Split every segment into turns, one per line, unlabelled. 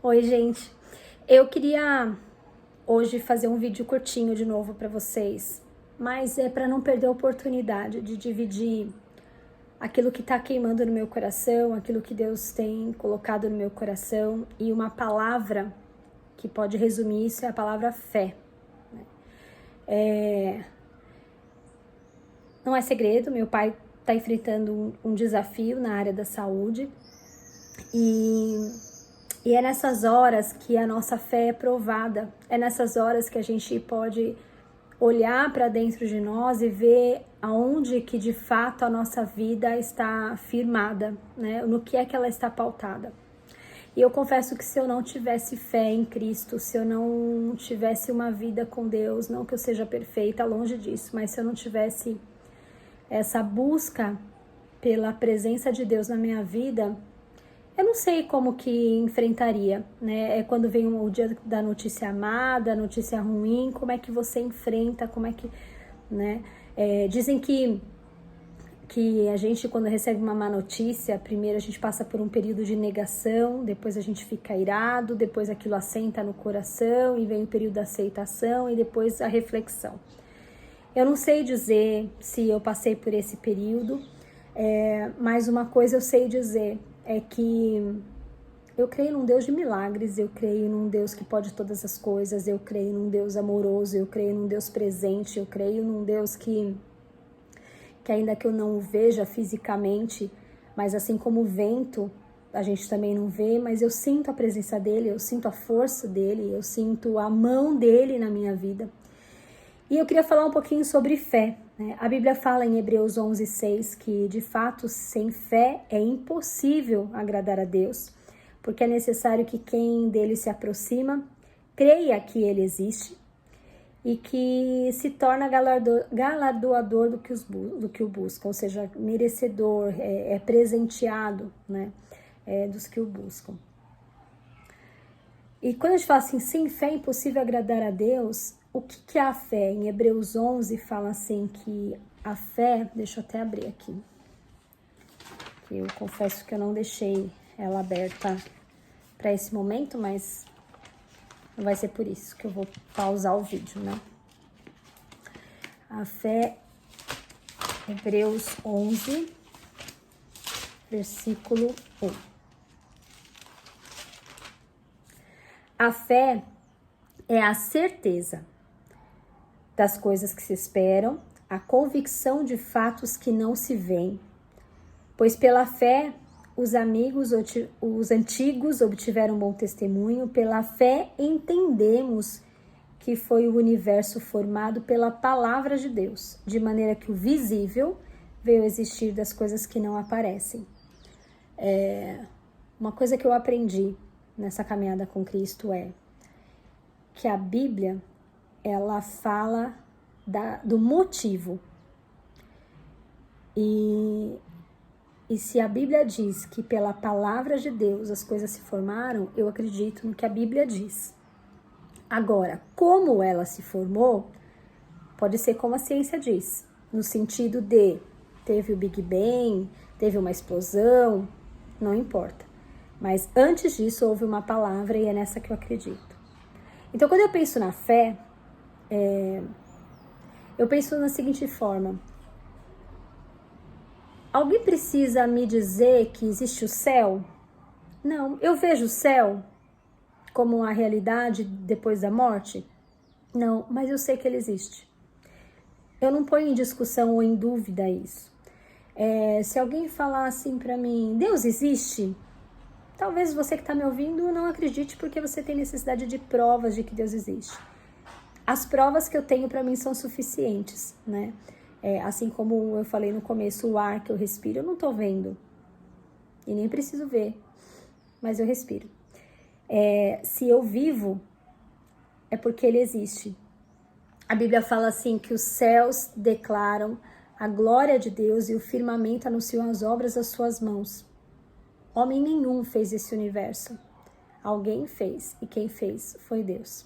Oi, gente. Eu queria hoje fazer um vídeo curtinho de novo para vocês, mas é para não perder a oportunidade de dividir aquilo que está queimando no meu coração, aquilo que Deus tem colocado no meu coração, e uma palavra que pode resumir isso é a palavra fé. Não é segredo, meu pai está enfrentando um desafio na área da saúde e é nessas horas que a nossa fé é provada, é nessas horas que a gente pode olhar para dentro de nós e ver aonde que de fato a nossa vida está firmada, né? No que é que ela está pautada. E eu confesso que se eu não tivesse fé em Cristo, se eu não tivesse uma vida com Deus, não que eu seja perfeita, longe disso, mas se eu não tivesse essa busca pela presença de Deus na minha vida, eu não sei como que enfrentaria, né? É quando vem o dia da notícia má, da notícia ruim, como é que você enfrenta, como é que, né? Dizem que a gente, quando recebe uma má notícia, primeiro a gente passa por um período de negação, depois a gente fica irado, depois aquilo assenta no coração e vem o período da aceitação e depois a reflexão. Eu não sei dizer se eu passei por esse período, mas uma coisa eu sei dizer, é que eu creio num Deus de milagres, eu creio num Deus que pode todas as coisas, eu creio num Deus amoroso, eu creio num Deus presente, eu creio num Deus que ainda que eu não o veja fisicamente, mas assim como o vento, a gente também não vê, mas eu sinto a presença dele, eu sinto a força dele, eu sinto a mão dele na minha vida. E eu queria falar um pouquinho sobre fé, né? A Bíblia fala em Hebreus 11:6 que, de fato, sem fé é impossível agradar a Deus, porque é necessário que quem dele se aproxima creia que ele existe e que se torna galardoador do que o busca, ou seja, merecedor, presenteado, né, dos que o buscam. E quando a gente fala assim, sem fé é impossível agradar a Deus, o que é a fé? Em Hebreus 11 fala assim que a fé, deixa eu até abrir aqui, que eu confesso que eu não deixei ela aberta para esse momento, mas não vai ser por isso que eu vou pausar o vídeo, né? A fé, Hebreus 11, versículo 1. A fé é a certeza das coisas que se esperam, a convicção de fatos que não se veem. Pois pela fé os antigos obtiveram bom testemunho, pela fé entendemos que foi o universo formado pela palavra de Deus, de maneira que o visível veio a existir das coisas que não aparecem. Uma coisa que eu aprendi nessa caminhada com Cristo é que a Bíblia, ela fala do motivo. E se a Bíblia diz que pela palavra de Deus as coisas se formaram, eu acredito no que a Bíblia diz. Agora, como ela se formou, pode ser como a ciência diz, no sentido de teve o Big Bang, teve uma explosão, não importa. Mas antes disso houve uma palavra e é nessa que eu acredito. Então, quando eu penso na fé, eu penso na seguinte forma: alguém precisa me dizer que existe o céu? Não. Eu vejo o céu como uma realidade depois da morte? Não, mas eu sei que ele existe. Eu não ponho em discussão ou em dúvida isso. Se alguém falar assim pra mim, Deus existe? Talvez você que está me ouvindo não acredite porque você tem necessidade de provas de que Deus existe. As provas que eu tenho para mim são suficientes, né? Assim como eu falei no começo, o ar que eu respiro, eu não estou vendo. E nem preciso ver, mas eu respiro. Se eu vivo, é porque ele existe. A Bíblia fala assim que os céus declaram a glória de Deus e o firmamento anunciam as obras das suas mãos. Homem nenhum fez esse universo. Alguém fez, e quem fez foi Deus.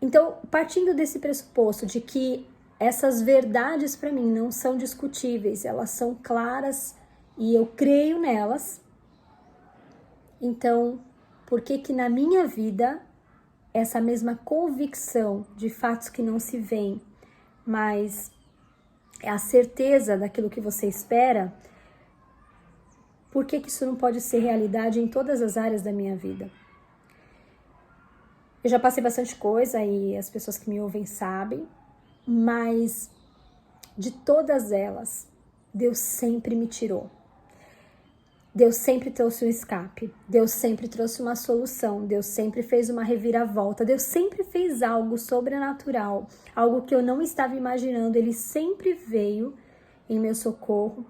Então, partindo desse pressuposto de que essas verdades para mim não são discutíveis, elas são claras e eu creio nelas, então por que que na minha vida essa mesma convicção de fatos que não se veem, mas é a certeza daquilo que você espera, por que que isso não pode ser realidade em todas as áreas da minha vida? Eu já passei bastante coisa e as pessoas que me ouvem sabem, mas de todas elas, Deus sempre me tirou. Deus sempre trouxe um escape, Deus sempre trouxe uma solução, Deus sempre fez uma reviravolta, Deus sempre fez algo sobrenatural, algo que eu não estava imaginando, Ele sempre veio em meu socorro.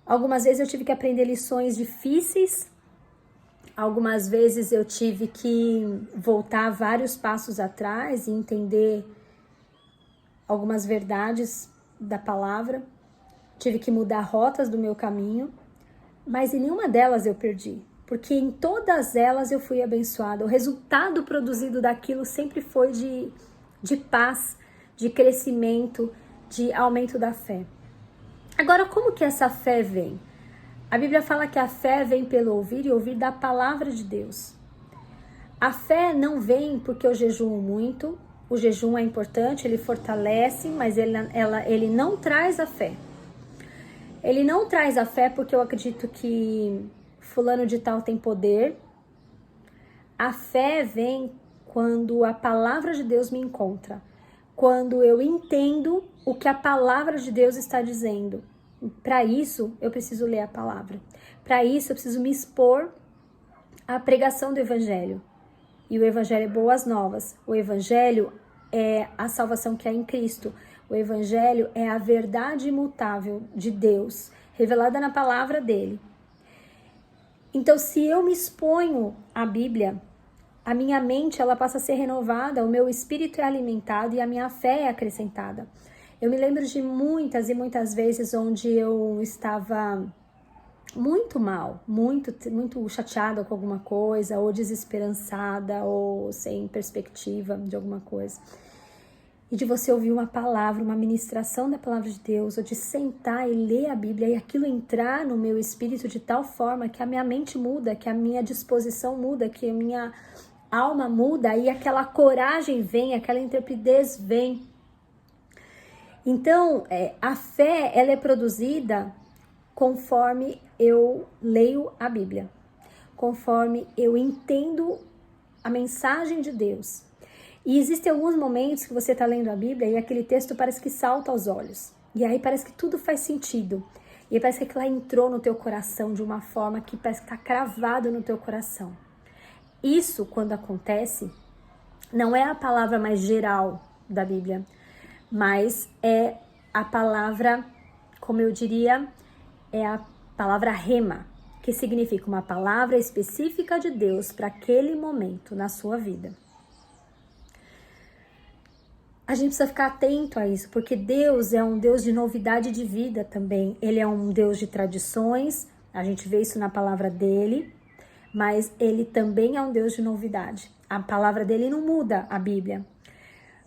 Algumas vezes eu tive que aprender lições difíceis, algumas vezes eu tive que voltar vários passos atrás e entender algumas verdades da palavra, tive que mudar rotas do meu caminho, mas em nenhuma delas eu perdi, porque em todas elas eu fui abençoada. O resultado produzido daquilo sempre foi de paz, de crescimento, de aumento da fé. Agora, como que essa fé vem? A Bíblia fala que a fé vem pelo ouvir e ouvir da palavra de Deus. A fé não vem porque eu jejuo muito, o jejum é importante, ele fortalece, mas ele não traz a fé. Ele não traz a fé porque eu acredito que fulano de tal tem poder. A fé vem quando a palavra de Deus me encontra. Quando eu entendo o que a palavra de Deus está dizendo. Para isso, eu preciso ler a palavra. Para isso, eu preciso me expor à pregação do Evangelho. E o Evangelho é boas novas. O Evangelho é a salvação que há em Cristo. O Evangelho é a verdade imutável de Deus, revelada na palavra dele. Então, se eu me exponho à Bíblia, a minha mente ela passa a ser renovada, o meu espírito é alimentado e a minha fé é acrescentada. Eu me lembro de muitas e muitas vezes onde eu estava muito mal, muito chateada com alguma coisa, ou desesperançada, ou sem perspectiva de alguma coisa. E de você ouvir uma palavra, uma ministração da palavra de Deus, ou de sentar e ler a Bíblia e aquilo entrar no meu espírito de tal forma que a minha mente muda, que a minha disposição muda, que a minha alma muda e aquela coragem vem, aquela intrepidez vem. Então, a fé, ela é produzida conforme eu leio a Bíblia, conforme eu entendo a mensagem de Deus. E existem alguns momentos que você está lendo a Bíblia e aquele texto parece que salta aos olhos. E aí parece que tudo faz sentido. E aí parece que aquilo entrou no teu coração de uma forma que parece que está cravado no teu coração. Isso, quando acontece, não é a palavra mais geral da Bíblia, mas é a palavra, como eu diria, é a palavra rema, que significa uma palavra específica de Deus para aquele momento na sua vida. A gente precisa ficar atento a isso, porque Deus é um Deus de novidade de vida também. Ele é um Deus de tradições, a gente vê isso na palavra dele, mas ele também é um Deus de novidade. A palavra dele não muda a Bíblia,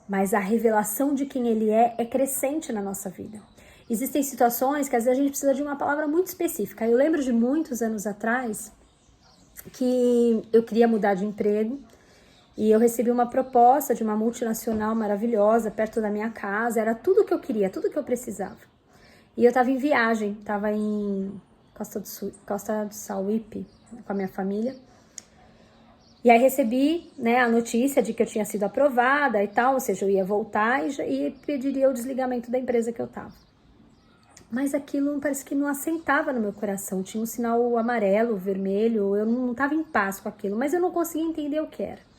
mas a revelação de quem ele é crescente na nossa vida. Existem situações que às vezes a gente precisa de uma palavra muito específica. Eu lembro de muitos anos atrás que eu queria mudar de emprego, e eu recebi uma proposta de uma multinacional maravilhosa perto da minha casa. Era tudo o que eu queria, tudo o que eu precisava. E eu estava em viagem, estava em Costa do Sauípe com a minha família. E aí recebi, a notícia de que eu tinha sido aprovada e tal, ou seja, eu ia voltar e pediria o desligamento da empresa que eu estava. Mas aquilo parece que não assentava no meu coração. Tinha um sinal amarelo, vermelho, eu não estava em paz com aquilo, mas eu não conseguia entender o que era.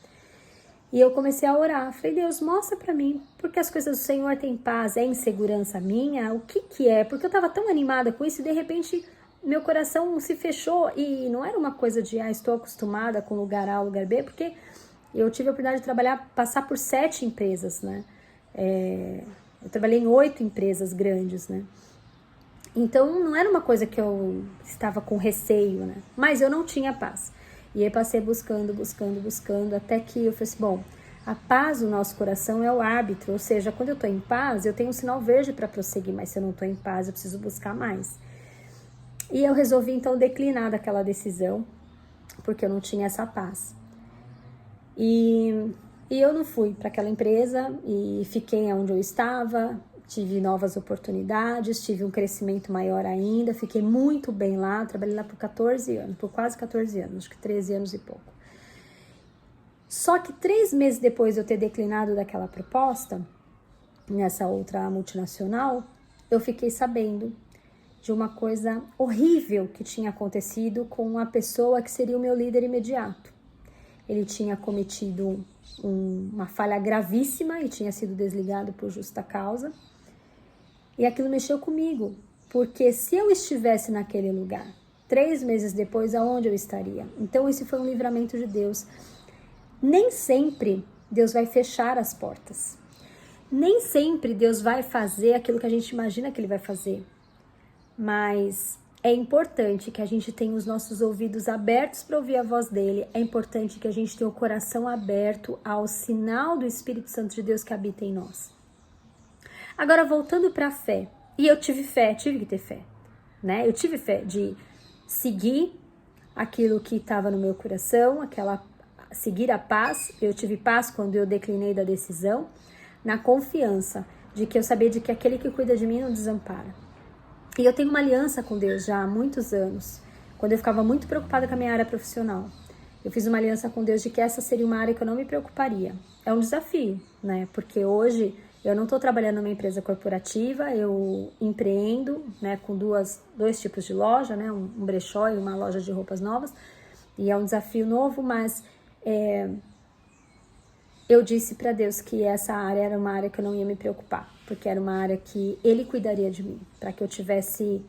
E eu comecei a orar, falei, Deus, mostra pra mim, porque as coisas do Senhor têm paz, é insegurança minha? O que é? Porque eu tava tão animada com isso e de repente meu coração se fechou e não era uma coisa de, estou acostumada com lugar A, lugar B, porque eu tive a oportunidade de trabalhar, passar por 7 empresas, né? Eu trabalhei em 8 empresas grandes, né? Então não era uma coisa que eu estava com receio, né? Mas eu não tinha paz. E aí passei buscando, até que eu falei assim, bom, a paz do nosso coração é o árbitro, ou seja, quando eu tô em paz, eu tenho um sinal verde para prosseguir, mas se eu não tô em paz, eu preciso buscar mais. E eu resolvi então declinar daquela decisão, porque eu não tinha essa paz. E eu não fui para aquela empresa e fiquei onde eu estava, tive novas oportunidades, tive um crescimento maior ainda, fiquei muito bem lá, trabalhei lá por 14 anos, por quase 14 anos, acho que 13 anos e pouco. Só que 3 meses depois de eu ter declinado daquela proposta, nessa outra multinacional, eu fiquei sabendo de uma coisa horrível que tinha acontecido com a pessoa que seria o meu líder imediato. Ele tinha cometido uma falha gravíssima e tinha sido desligado por justa causa. E aquilo mexeu comigo, porque se eu estivesse naquele lugar, 3 meses depois, aonde eu estaria? Então, esse foi um livramento de Deus. Nem sempre Deus vai fechar as portas. Nem sempre Deus vai fazer aquilo que a gente imagina que Ele vai fazer. Mas é importante que a gente tenha os nossos ouvidos abertos para ouvir a voz dEle. É importante que a gente tenha o coração aberto ao sinal do Espírito Santo de Deus que habita em nós. Agora, voltando para a fé. E eu tive que ter fé, né? Eu tive fé de seguir aquilo que estava no meu coração, seguir a paz. Eu tive paz quando eu declinei da decisão, na confiança de que eu sabia de que aquele que cuida de mim não desampara. E eu tenho uma aliança com Deus já há muitos anos, quando eu ficava muito preocupada com a minha área profissional. Eu fiz uma aliança com Deus de que essa seria uma área que eu não me preocuparia. É um desafio, né? Porque hoje eu não estou trabalhando numa empresa corporativa, eu empreendo, né, com dois tipos de loja, né? Um brechó e uma loja de roupas novas. E é um desafio novo, mas eu disse para Deus que essa área era uma área que eu não ia me preocupar, porque era uma área que Ele cuidaria de mim, para que eu tivesse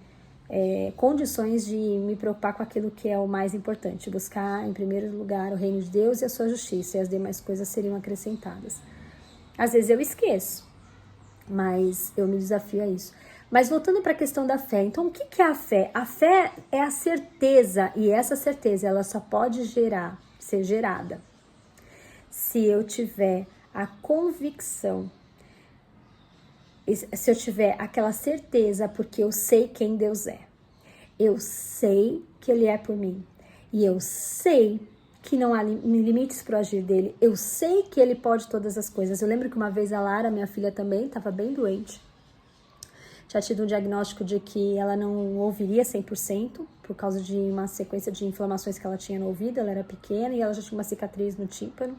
condições de me preocupar com aquilo que é o mais importante, buscar em primeiro lugar o reino de Deus e a sua justiça, e as demais coisas seriam acrescentadas. Às vezes eu esqueço, mas eu me desafio a isso. Mas voltando para a questão da fé, então o que é a fé? A fé é a certeza, e essa certeza ela só pode ser gerada se eu tiver a convicção, se eu tiver aquela certeza, porque eu sei quem Deus é. Eu sei que Ele é por mim. E eu sei que não há limites para o agir dEle. Eu sei que Ele pode todas as coisas. Eu lembro que uma vez a Lara, minha filha também, estava bem doente. Tinha tido um diagnóstico de que ela não ouviria 100% por causa de uma sequência de inflamações que ela tinha no ouvido. Ela era pequena e ela já tinha uma cicatriz no tímpano.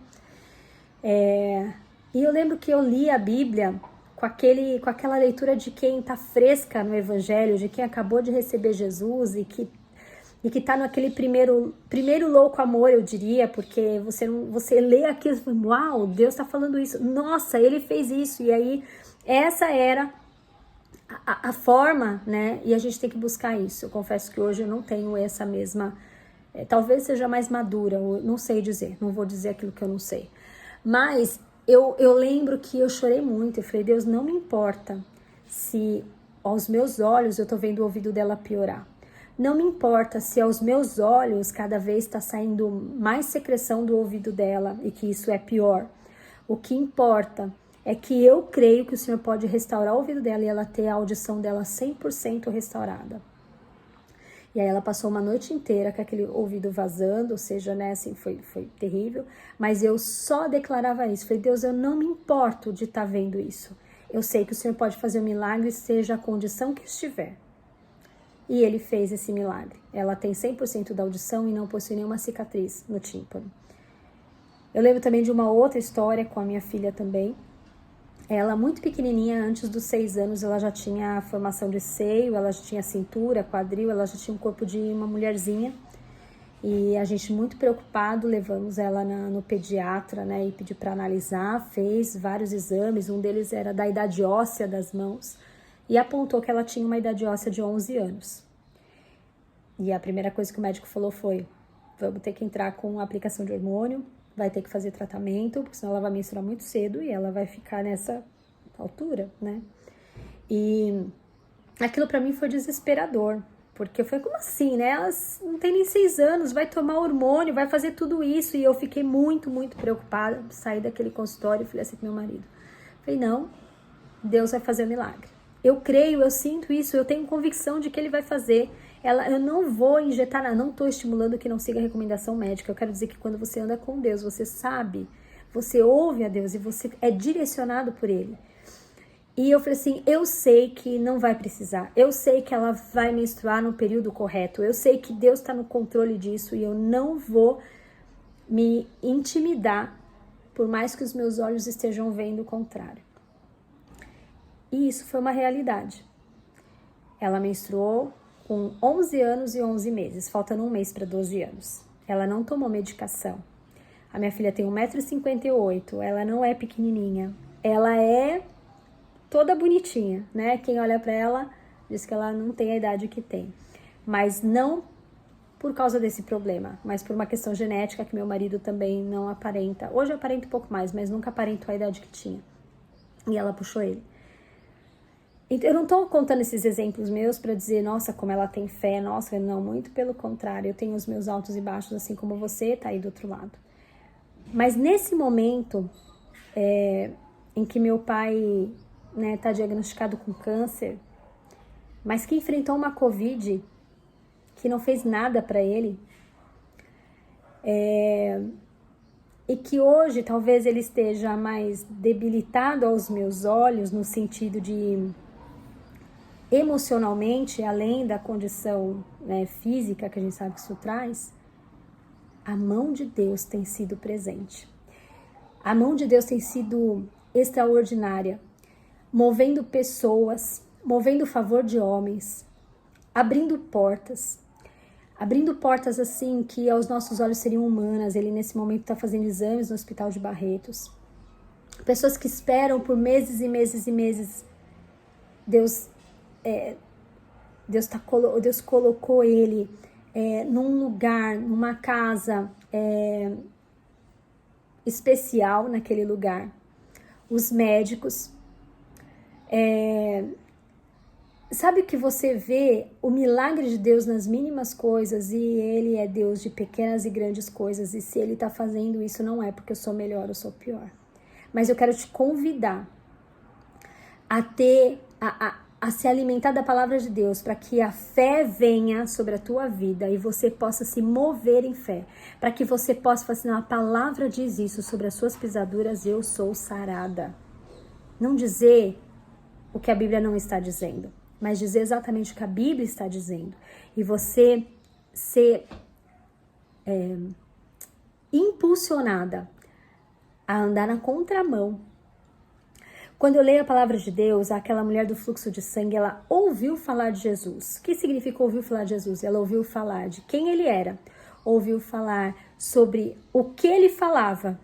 E eu lembro que eu li a Bíblia com aquela leitura de quem está fresca no Evangelho, de quem acabou de receber Jesus e que está naquele primeiro louco amor, eu diria, porque você lê aquilo e fala, uau, Deus está falando isso, nossa, Ele fez isso, e aí essa era a forma, né, e a gente tem que buscar isso. Eu confesso que hoje eu não tenho essa mesma, talvez seja mais madura, eu não sei dizer, não vou dizer aquilo que eu não sei, mas eu lembro que eu chorei muito. Eu falei, Deus, não me importa se aos meus olhos eu estou vendo o ouvido dela piorar. Não me importa se aos meus olhos cada vez está saindo mais secreção do ouvido dela e que isso é pior. O que importa é que eu creio que o Senhor pode restaurar o ouvido dela e ela ter a audição dela 100% restaurada. E aí ela passou uma noite inteira com aquele ouvido vazando, ou seja, né, assim, foi terrível. Mas eu só declarava isso. Falei, Deus, eu não me importo de estar vendo isso. Eu sei que o Senhor pode fazer um milagre, seja a condição que estiver. E Ele fez esse milagre. Ela tem 100% da audição e não possui nenhuma cicatriz no tímpano. Eu lembro também de uma outra história com a minha filha também. Ela, muito pequenininha, antes dos 6 anos, ela já tinha formação de seio, ela já tinha cintura, quadril, ela já tinha um corpo de uma mulherzinha. E a gente, muito preocupado, levamos ela no pediatra, né, e pediu para analisar, fez vários exames, um deles era da idade óssea das mãos, e apontou que ela tinha uma idade óssea de 11 anos. E a primeira coisa que o médico falou foi, vamos ter que entrar com aplicação de hormônio, vai ter que fazer tratamento, porque senão ela vai menstruar muito cedo e ela vai ficar nessa altura, né? E aquilo pra mim foi desesperador, porque foi como assim, né? Ela não tem nem 6 anos, vai tomar hormônio, vai fazer tudo isso. E eu fiquei muito, muito preocupada, saí daquele consultório e falei assim pro meu marido. Falei, não, Deus vai fazer um milagre. Eu creio, eu sinto isso, eu tenho convicção de que ele vai fazer. Eu não vou injetar nada, não estou estimulando que não siga a recomendação médica. Eu quero dizer que quando você anda com Deus, você sabe, você ouve a Deus e você é direcionado por Ele. E eu falei assim, eu sei que não vai precisar, eu sei que ela vai menstruar no período correto, eu sei que Deus está no controle disso e eu não vou me intimidar, por mais que os meus olhos estejam vendo o contrário. E isso foi uma realidade. Ela menstruou com 11 anos e 11 meses, faltando um mês para 12 anos. Ela não tomou medicação. A minha filha tem 1,58 m, ela não é pequenininha, ela é toda bonitinha, né? Quem olha para ela diz que ela não tem a idade que tem. Mas não por causa desse problema, mas por uma questão genética que meu marido também não aparenta. Hoje aparenta um pouco mais, mas nunca aparentou a idade que tinha. E ela puxou ele. Então, eu não tô contando esses exemplos meus para dizer, nossa, como ela tem fé, nossa, não, muito pelo contrário. Eu tenho os meus altos e baixos, assim como você tá aí do outro lado. Mas nesse momento em que meu pai tá diagnosticado com câncer, mas que enfrentou uma Covid que não fez nada para ele, e que hoje talvez ele esteja mais debilitado aos meus olhos, no sentido de emocionalmente, além da condição física que a gente sabe que isso traz, a mão de Deus tem sido presente. A mão de Deus tem sido extraordinária, movendo pessoas, movendo o favor de homens, abrindo portas assim que aos nossos olhos seriam humanas. Ele nesse momento está fazendo exames no Hospital de Barretos. Pessoas que esperam por meses e meses e meses. Deus colocou ele num lugar, numa casa especial naquele lugar. Os médicos, sabe que você vê o milagre de Deus nas mínimas coisas, e Ele é Deus de pequenas e grandes coisas, e se Ele está fazendo isso não é porque eu sou melhor ou sou pior. Mas eu quero te convidar a se alimentar da palavra de Deus, para que a fé venha sobre a tua vida e você possa se mover em fé, para que você possa falar assim, a palavra diz isso, sobre as suas pisaduras eu sou sarada. Não dizer o que a Bíblia não está dizendo, mas dizer exatamente o que a Bíblia está dizendo. E você ser impulsionada a andar na contramão. Quando eu leio a palavra de Deus, aquela mulher do fluxo de sangue, ela ouviu falar de Jesus. O que significa ouvir falar de Jesus? Ela ouviu falar de quem ele era, ouviu falar sobre o que ele falava.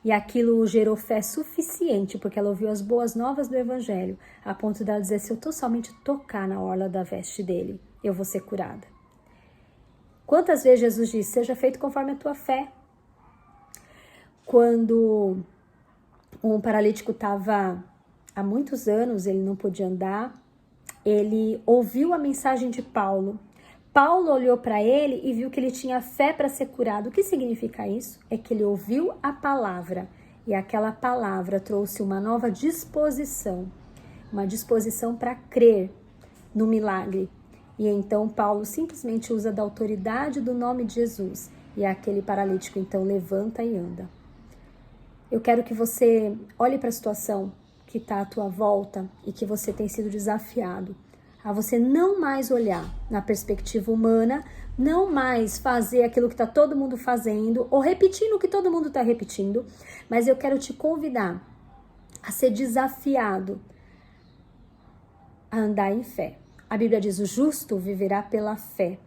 E aquilo gerou fé suficiente, porque ela ouviu as boas novas do Evangelho, a ponto dela dizer, se eu somente tocar na orla da veste dele, eu vou ser curada. Quantas vezes Jesus disse, seja feito conforme a tua fé? Quando um paralítico estava há muitos anos, ele não podia andar, ele ouviu a mensagem de Paulo. Paulo olhou para ele e viu que ele tinha fé para ser curado. O que significa isso? É que ele ouviu a palavra e aquela palavra trouxe uma nova disposição, uma disposição para crer no milagre. E então Paulo simplesmente usa da autoridade do nome de Jesus e aquele paralítico então levanta e anda. Eu quero que você olhe para a situação que está à tua volta e que você tem sido desafiado a você não mais olhar na perspectiva humana, não mais fazer aquilo que está todo mundo fazendo ou repetindo o que todo mundo está repetindo, mas eu quero te convidar a ser desafiado a andar em fé. A Bíblia diz, o justo viverá pela fé.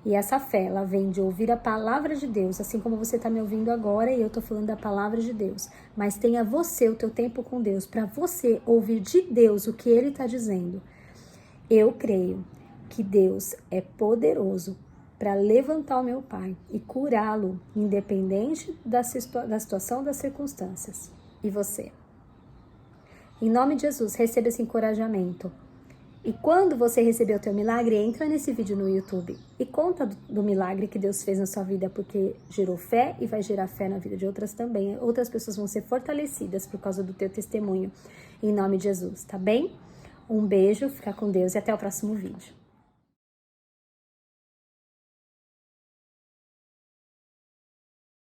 E essa fé, ela vem de ouvir a palavra de Deus, assim como você está me ouvindo agora e eu estou falando da palavra de Deus. Mas tenha você o teu tempo com Deus, para você ouvir de Deus o que Ele está dizendo. Eu creio que Deus é poderoso para levantar o meu pai e curá-lo, independente da situação, das circunstâncias. E você? Em nome de Jesus, receba esse encorajamento. E quando você receber o teu milagre, entra nesse vídeo no YouTube e conta do milagre que Deus fez na sua vida, porque gerou fé e vai gerar fé na vida de outras também. Outras pessoas vão ser fortalecidas por causa do teu testemunho, em nome de Jesus, tá bem? Um beijo, fica com Deus e até o próximo vídeo.